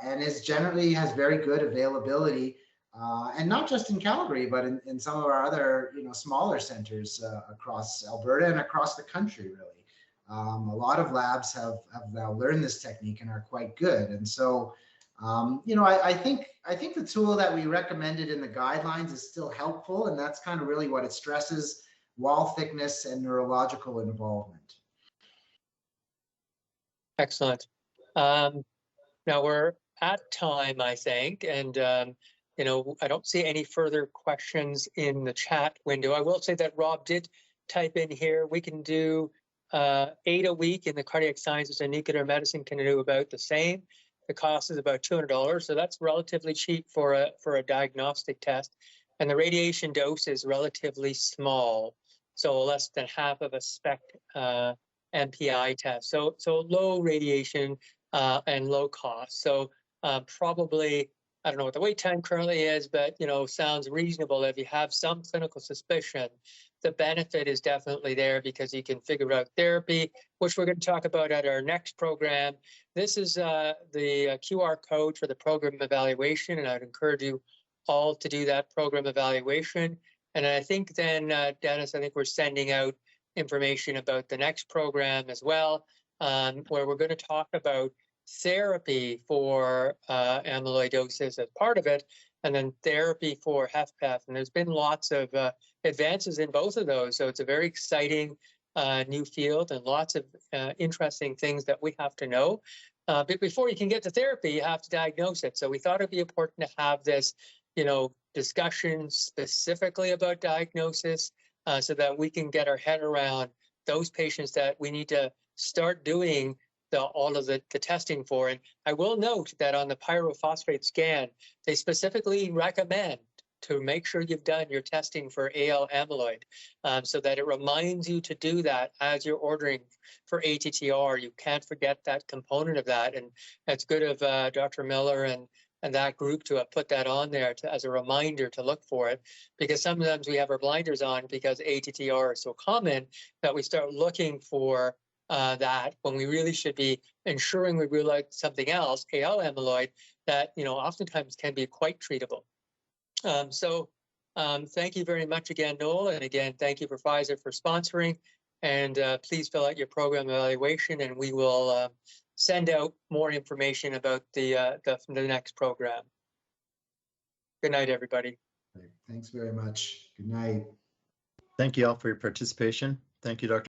and generally has very good availability, and not just in Calgary, but in some of our other smaller centers across Alberta and across the country. Really, a lot of labs have now learned this technique and are quite good. And so, I think the tool that we recommended in the guidelines is still helpful, and that's kind of really what it stresses: wall thickness and neurological involvement. Excellent. Now we're at time, I think, and I don't see any further questions in the chat window. I will say that Rob did type in here, we can do 8 a week in the cardiac sciences, and nuclear medicine can do about the same. The cost is about $200, so that's relatively cheap for a diagnostic test. And the radiation dose is relatively small, so less than half of a SPEC MPI test. So low radiation and low cost. So probably, I don't know what the wait time currently is, but sounds reasonable. If you have some clinical suspicion, the benefit is definitely there because you can figure out therapy, which we're going to talk about at our next program. This is the QR code for the program evaluation, and I'd encourage you all to do that program evaluation. And I think then, Dennis, I think we're sending out information about the next program as well, where we're going to talk about therapy for amyloidosis as part of it, and then therapy for HFpEF. And there's been lots of advances in both of those. So it's a very exciting new field and lots of interesting things that we have to know. But before you can get to therapy, you have to diagnose it. So we thought it'd be important to have this, discussion specifically about diagnosis so that we can get our head around those patients that we need to start doing all of the testing for. And I will note that on the pyrophosphate scan, they specifically recommend to make sure you've done your testing for AL amyloid so that it reminds you to do that as you're ordering for ATTR. You can't forget that component of that. And it's good of Dr. Miller and that group to have put that on there as a reminder to look for it, because sometimes we have our blinders on because ATTR is so common that we start looking for that when we really should be ensuring we rule out something else, AL amyloid, that oftentimes can be quite treatable. Thank you very much again, Nowell, and again, thank you for Pfizer for sponsoring. And please fill out your program evaluation, and we will send out more information about the next program. Good night, everybody. Thanks very much. Good night. Thank you all for your participation. Thank you, Dr.